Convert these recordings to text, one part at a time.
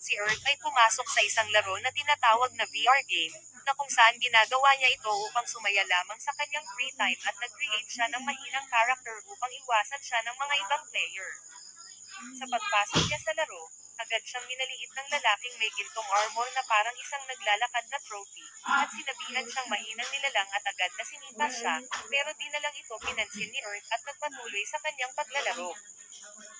si Earth ay pumasok sa isang laro na tinatawag na VR game, na kung saan ginagawa niya ito upang sumaya lamang sa kanyang free time at nag-create siya ng mahinang character upang iwasan siya ng mga ibang player. Sa pagpasok niya sa laro, agad siyang minaliit ng lalaking may gintong armor na parang isang naglalakad na trophy, at sinabihan siyang mahinang nilalang at agad na sinipas siya, pero di na lang ito pinansin ni Earth at nagpatuloy sa kanyang paglalaro.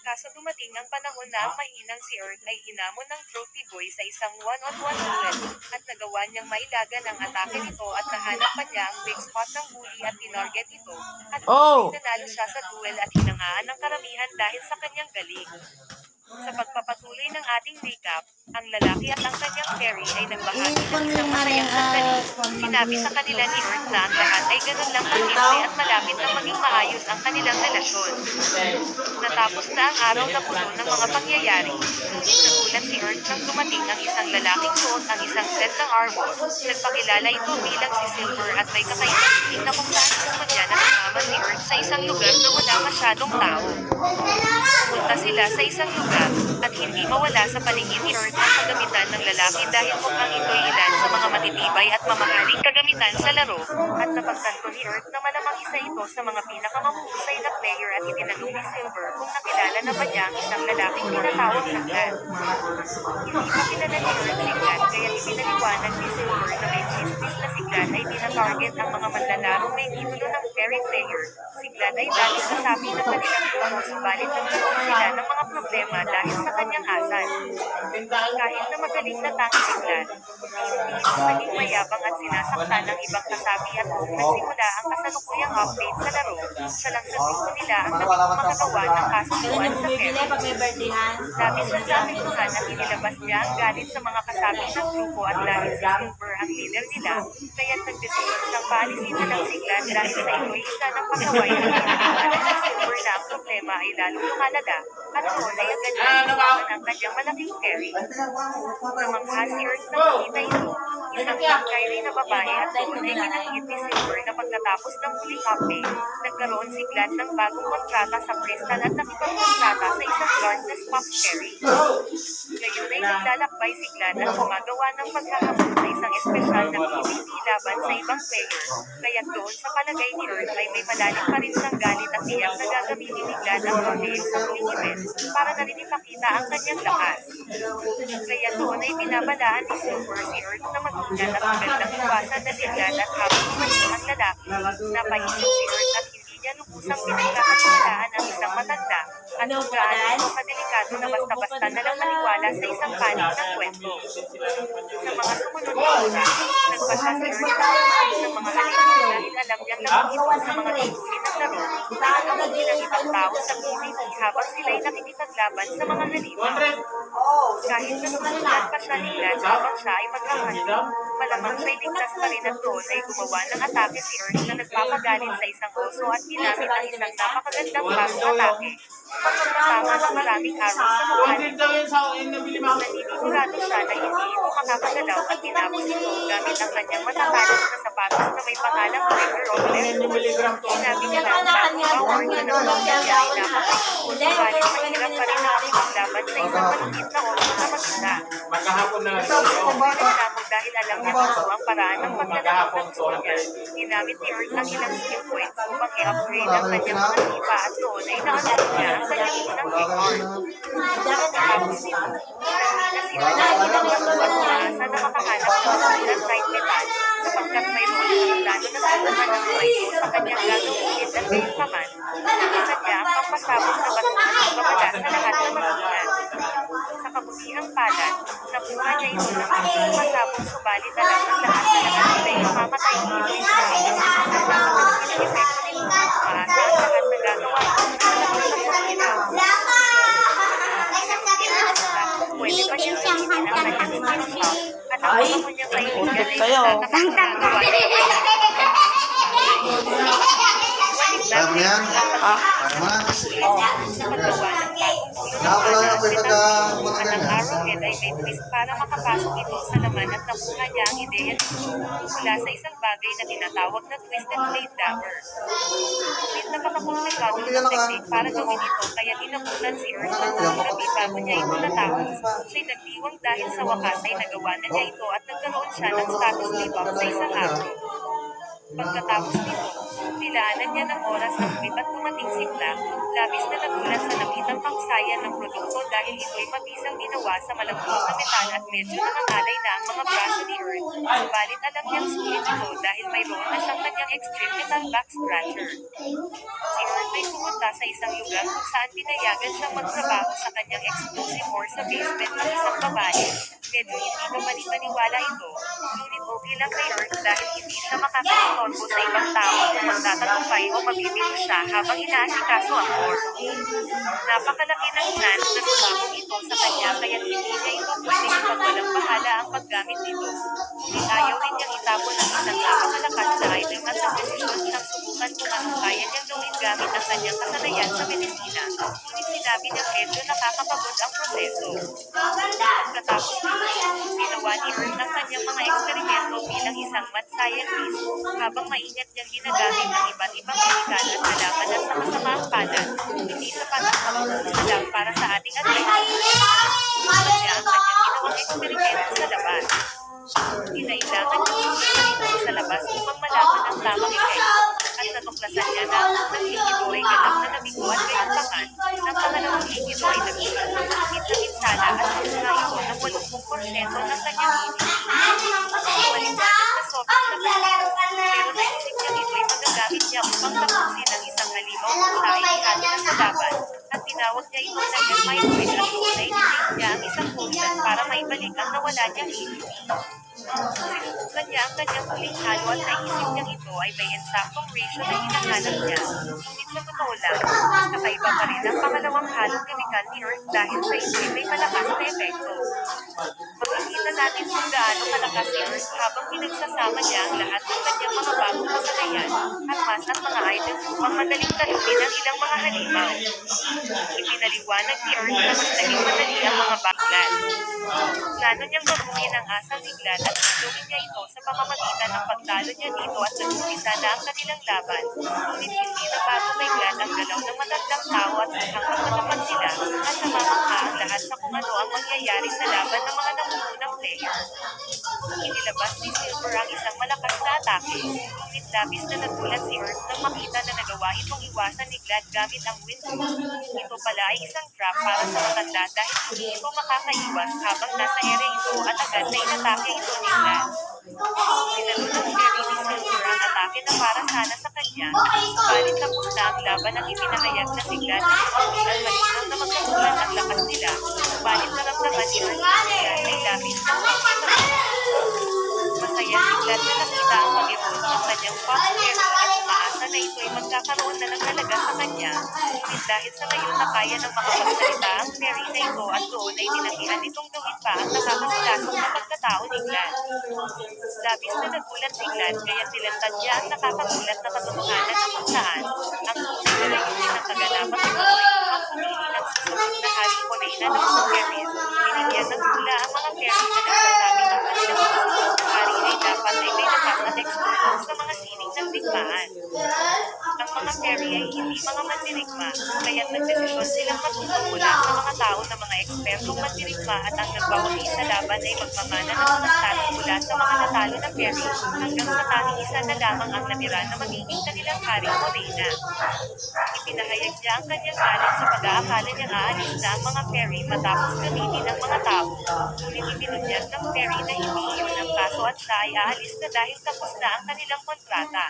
Kaso dumating ang panahon na ang mahinang si Earth ay hinamon ng trophy boy sa isang one-on-one duel, at nagawa niyang mailagan ang atake nito at nahanap pa niya ang weak spot ng bully at tinarget ito, at nanalo siya sa duel at hinangaan ng karamihan dahil sa kanyang galing. Sa pagpapatuloy ng ating recap, ang lalaki at ang kanyang fairy ay nagbahagi ng isang masayang sandali. Sinabi sa kanila ni Earth na ang lahat ay ganun lang kasimple at malapit na maging maayos ang kanilang relasyon. Natapos na ang araw na puno ng mga pangyayari. Nagulat si Earth nang dumating ang isang lalaking suot ang isang set ng armor. Nagpakilala ito bilang si Silver at may kakaibang tinig na kung saan gusto niya na sumama si Earth sa isang lugar na wala masyadong tao. Punta sila sa isang lugar, at hindi mawala sa paligid ni Earth ang kagamitan ng lalaki dahil mukhang ito'y ilan sa mga matitibay at mamahaling kagamitan sa laro, at napagtanto ni Earth na malamang isa ito sa mga pinakamahusay na player at itinanong ni Silver kung nakilala na ba niya ang isang lalaking tinatawag na Glad. Hindi pa kilala ni Earth si Glad kaya ipinaliwanag ni Silver na may chismis na si Glad ay tinatarget ang mga manlalarong may titulo ng fairy player. Si Glad ay dahil kasabi ng kanilang grupo subalit nagkaroon sila ng mga problema dahil sa kanyang asal. Kahit na magaling na tangi si Glad, hindi ito naging mayabang at sinasaktan ng ibang kasabi at kung nagsimula ang kasalukuyang update sa laro, siya lang sa grupo nila ang naging makagawa ng kasusuan sa fairy. Labis na naapektuhan at inilabas niya ang galit sa mga kasabi ng grupo at dahil si Silver ang leader nila, kaya't nagdesisyon siyang paalisin na lang si Glad dahil sa ito'y isa ng pasaway at pinagkakalan ng Silver na ang problema ay lalong lumalala, at noon ay agad na isipan ang kanyang malaking fairy. Namangha si Earth na makita ito, isang Kyrie na babae at noon ay ginanggit ni Silver na pagkatapos ng huling update, nagkaroon si Glad ng bagong kontrata sa Crystal at nakipagkontrata sa isang Darkness Fox Fairy. Ngayon ay naglalakbay si Glad at gumagawa ng paghahamon sa isang espesyal na PvP laban sa ibang player, kaya't doon sa palagay ni Earth ay may malalim pa rin siyang galit at tiyak na gagamitin ni Glad ang Rodeo sa huling event, para na rin ipakita ang kanyang lakas. Kaya doon ay binabalaan ni Silver si Earth na mag-ingat at magandang iwasan na si Glad at habang umalis ang lalaki, napaisip si Earth at hindi niya lubusang pinagkakatiwalaan ang isang matanda, at kung gaano ito kadelikado na basta-basta na lang maniwala sa isang panig ng kwento. Sa mga sumunod na oras, nagpasya si Earth na ng mga halimaw dahil alam niyang lamang ito sa mga tituloy ng laro, na nagamutin ng ibang tao sa PvP habang sila'y nakikipaglaban sa mga halimaw. Kahit na nasusulat pa siya ni Glad habang siya ay maghahandling, malamang siya'y ligtas pa rin at doon ay gumawa ng atake si Earth na nagpapagalit sa isang oso at ginamit ang isang napakagandang bagong atake. Pagkatama ng maraming araw sa mukha nito, naninigurado siya na hindi ito makapagalaw at tinapos ito gamit ang kanyang matatalos na sapatos na may pangalang Breaker of Legends. Sinabi niya lang na ang power na naman niya ay napakagod, subalit mahirap pa rin na makipaglaban sa isang malupit na oso na mag-isa. Nagreklamo dahil alam niya kung ano ang paraan ng paglalaro ng gusto niya. Ginamit ni Earth ang ilang skill points upang i-upgrade ang kanyang mga tipa at noon ay nakalaro niya ang kanyang unang pick-art. Pagkatapos nito, nakita si Earth na ilang lakuan umaasa na makahanap ng sumunang night metal, sapagkat mayroon ang plano na sumungan ng mga ito sa kanyang gagawin at ngayon paman, nakisa niya ang pampasabog na batuhan ng babala sa lahat ng magulan. Sa kabutihang palad, nakuha niya ito ng isang pasabog subalit alam ng lahat na lahat nila ay mamamatay dito ito sa iyo. Napakalaking epekto nito at umaasa ang lahat na gagawa ito ng malaki sa pagkinaw. Pwede pa niya sabihin ang kanyang screenshot at ang mga mo niyang kaibigan ay nagtatagawa niya. Kaya mo yan? Kaya mo na? ulo ng mana at metang at ang arrowhead ay may twist para makapasok ito sa laman at nakuha niya ang ideya nito mula sa isang bagay na tinatawag na twisted blade dagger. Ngunit napakakomplikado ng teknik para gawin ito kaya inabutan si Earth ng buong gabi bago niya ito natapos. Siya'y nagdiwang dahil sa wakas ay nagawa na niya ito at nagkaroon siya ng status debuff sa isang araw. Pagkatapos nito, nilaanan niya ng oras ang trip at dumating si Black, labis na nagulat sa nakitang kahusayan ng produkto dahil ito'y mabisang ginawa sa malambot na metal at medyo nangangalay na ang mga braso ni Earth, subalit alam niyang sulit ito dahil mayroon na siyang kanyang extreme metal back scratcher. Si Earth ay pumunta sa isang lugar kung saan pinayagan siyang magtrabaho sa kanyang exclusive or sa basement ng isang babae. Medyo hindi ka manipaniwala ito, ngunit okay lang kay Earth dahil hindi siya makakaistorbo sa ibang tao kung magtatagumpay o mabibilo siya habang inaasikaso ang core. Napakalaki ng chance na sumabog ito sa kanya kaya hindi niya ito pwedeng ipagwalang bahala ang paggamit nito. Ngunit ayaw rin niyang itapon ang isang napakalakas na item at nagdesisyon siyang subukan kung anong kaya niyang gawin gamit ang kanyang kasanayan sa medisina. Ngunit sinabi niyang medyo nakakapagod ang proseso. Pagkatapos nito, ginawa ni Earth ang kanyang mga eksperimento bilang isang math scientist, habang maingat niyang ginagamit ang iba't ibang kemikal at halaman at sa masamaang palad, hindi sapat ang pagkukusa lang para sa ating adrenaline. Susunod niya ang kanyang ginawang eksperimento sa labas. Kinailangan niyang subukan ito sa labas upang malaman ang tamang epekto, at natuklasan niya na ang unang likido ay ganap na nabigo at gayunpaman, ang pangalawang likido ay nagsulot ng mahigit na pinsala at nagsura ito ng 80% ng kanyang ibig. Maliwanag na sobrang nakasito, pero naisip niya ito'y magagamit niya upang tapusin ang isang halimaw kung saan ihalo na sa laban, at tinawag niya ito na Hermite at doon ay nilink niya ang isang potion para maibalik ang nawala niyang ibig. Sinubukan niya ang kanyang huling halo at naisip niyang ito ay may ensaktong ratio na hinahanap niya. Ngunit sa totoo lang, mas kakaiba pa rin ang pangalawang halong kemikal ni Earth dahil sa ito'y may malakas na epekto. Makikita natin kung gaano kalakas si Earth habang pinagsasama niya ang lahat ng kanyang mga bagong kasanayan, armas at mga items upang madaling talunin ang ilang mga halimaw. Ipinaliwanag ni Earth na mas naging madali ang mga baglan. Plano niyang baguhin ang asang higlan at gagawin niya ito sa pamamagitan ng pagtalo niya dito at nag-umpisa na ang kanilang laban. Ngunit hindi na bago kay Glad ang galaw ng matandang tao at hanggang matapat sila, at namamangha ang lahat sa kung ano ang mangyayari sa laban ng mga nangungunang player. Inilabas ni Silver ang isang malakas na atake, ngunit labis na nagulat si Earth nang makita na nagawa itong iwasan ni Glad gamit ang wind boost. Ito pala ay isang trap para sa matanda dahil hindi ito makakaiwas habang nasa ere ito at agad na inatake ito ni Glad. Sinalo ng Jerry ni Silver ang atake na para sana sa kanya, subalit tapos na ang laban ang ipinahayag na si Glad na tumawitan malinaw na magkagulan ang lakas nila, subalit naramdaman ni Earth na si Glad ay labis ng masaya si Glad na nakita ang pag-evolve ng kanyang Fox Terry at umaasa na ito'y magkakaroon na ng halaga sa kanya, ngunit dahil sa ngayon na kaya ng makapagsalita ang Terry na ito at doon ay tinanggihan itong gawin pa ang nakakasilasok na pagkatao ni Glad. Labis na nagulat si Glad kaya nilantad niya ang nakakagulat na katotohanan na kung saan ang tunay na layunin ng kaganapang ito ay ang pumili ng susunod na Haring Morena ng mga fairies. Binigyan ng hula ang mga fairies na nagsasabi ng kanilang susunod na hari ay dapat ay may lakas at exposure sa mga sining ng digmaan. Ang mga fairy ay hindi mga mandirigma, kaya't nagdesisyon silang matulong mula sa mga tao na mga ekspertong mandirigma at ang nagwawagi sa laban ay magmamana ng mga stats mula sa mga natalo na fairy, hanggang sa tanging isa na lamang ang natira na magiging kanilang Haring Morena. Ipinahayag niya ang kanyang galit sa pag-aakala niyang aalis na ang mga fairy matapos gamitin ang mga tao, ngunit ibinunyag ng fairy na hindi iyon ang kaso at siya ay aalis na dahil tapos na ang kanilang kontrata.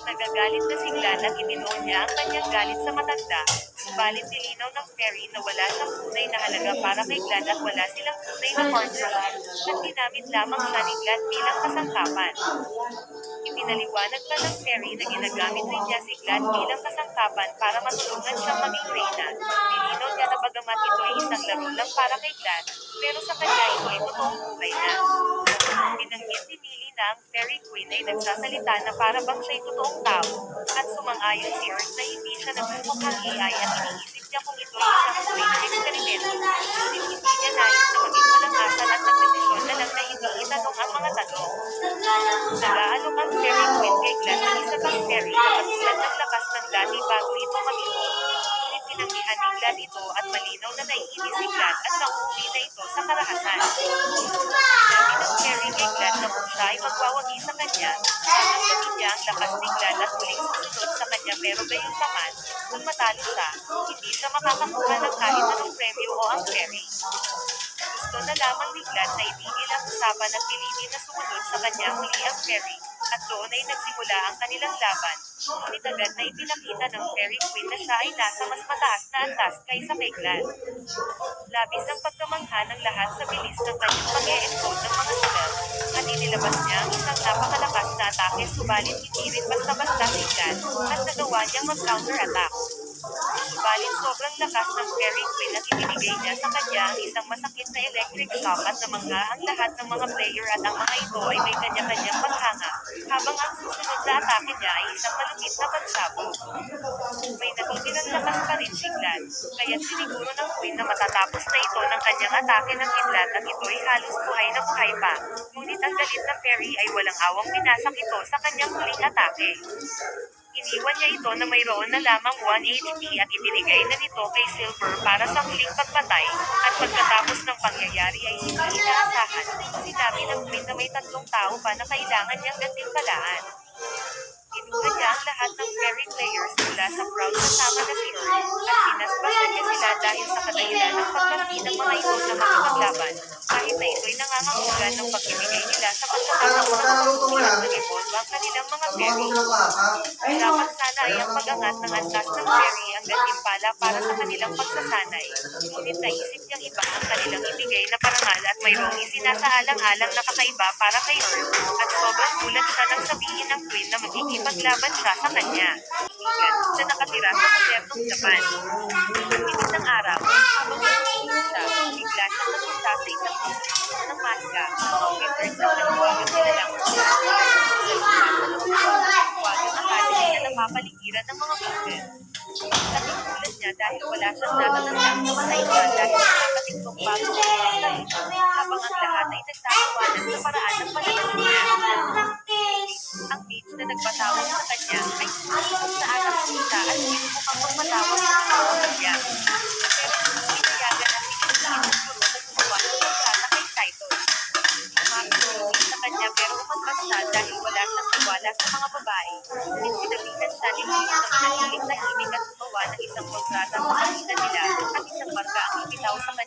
Nagagalit na si Glad at ibinuon niya ang kanyang galit sa matanda, subalit nilinaw ng fairy na wala siyang tunay na halaga para kay Glad at wala silang tunay na partnership, at ginamit lamang siya ni Glad bilang kasangkapan. Ipinaliwanag pa ng fairy na ginagamit rin niya si Glad bilang kasangkapan para matulungan siyang maging reyna. Nilinaw niya na bagamat ito ay isang laro lang para kay Glad, pero sa kanya ito ay totoong buhay na. Binanggit ni Millie na ang Fairy Queen ay nagsasalita na para bang siya'y totoong tao, at sumang-ayon si Earth na hindi siya nagmumukhang AI at iniisip niya kung ito ay isang uri ng eksperimento, ngunit hindi niya nais na maging walang asal at nagdesisyon na lang na hindi itanong ang mga tanong. Nag-aalok ang Fairy Queen kay Glad ng isa pang fairy na katulad ng lakas ng dati bago ito mabigo. Ngunit tinanggihan ni Glad ito at malinaw na naiinis si Glad at nauuwi na ito sa karahasan. Sinabi ng fairy kay Glad na kung siya ay magwawagi sa kanya, sasagutin niya ang lakas ni Glad at muling susunod sa kanya pero gayunpaman, kung matalo siya, hindi siya makakakuha ng kahit anong premyo o ang fairy. Gusto na lamang ni Glad na itigil ang usapan at pilitin na sumunod sa kanya muli ang fairy, at doon ay nagsimula ang kanilang laban, ngunit agad na ipinakita ng Fairy Queen na siya ay nasa mas mataas na antas kaysa kay Glad. Labis ang pagkamangha ng lahat sa bilis ng kanyang pag-e-encode ng mga spells, at inilabas niya ang isang napakalakas na atake subalit hindi rin basta-basta si Glad, at nagawa niyang mag-counter-attack. Subalit sobrang lakas ng Fairy Queen at ibinigay niya sa kanya ang isang masakit na electric shock at namangha ang lahat ng mga player at ang mga ito ay may kanya-kanyang paghanga, habang ang susunod na atake niya ay isang malupit na pagsabog. May natitirang lakas pa rin si Glad, kaya't siniguro ng Queen na matatapos na ito ng kanyang atake ng kidlat at ito ay halos buhay na buhay pa, ngunit ang galit na fairy ay walang awang pinasak ito sa kanyang huling atake. Iniwan niya ito na mayroon na lamang 1 HP at ibinigay na nito kay Silver para sa huling pagpatay, at pagkatapos ng pangyayari ay hindi inaasahan, sinabi ng Queen na may 3 tao pa na kailangan niyang gantimpalaan. Kinuha niya ang lahat ng fairy players mula sa crowd kasama na si Earth, at pinasbasan niya sila dahil sa kadahilan ng pagkampi ng mga ito na makipaglaban, kahit na ito'y nangangahulugan ng pagbibigay nila sa pagkakataon ng pagpupulat ng evolve ang kanilang mga fairy. Dapat sana ay ang pag-angat ng antas ng fairy ang gantimpala para sa kanilang pagsasanay, ngunit naisip niyang iba ang kanilang ibigay na parangal at mayroong isinasaalang-alang na kakaiba para kay Earth, at sobrang gulat siya nang sabihin ng Queen na magkikipaglaban siya sa kanya. Kaibigan, na nakatira sa modernong Japan. Isang araw, habang nagsisimula siya, bigla siyang napunta sa isang puso ng maska, mga wizards ang nagwagang nilalang mula sa wagang academy na napapaligiran ng mga wizards. Nagugulat niya dahil wala siyang natatandang na iba dahil sa katiktok bago ng mga habang ang lahat ay nagtatawanan sa paraan ng pananamit niya. Ang mage na nagpatawag sa kanya ay sumusubok sa anak kita at sinubukang magpatawag sa katawan niya. Pero pinayagan ang tingin ng guro na gumawa ng kontrata kay Saito. Makakasulit sa kanya pero umatras siya dahil wala siyang tiwala sa mga babae. Ngunit sinabihan siya ni Luis na manatiling tahimik at gumawa ng isang kontrata sa pagitan nila, at isang marka ang ibitaw sa kanya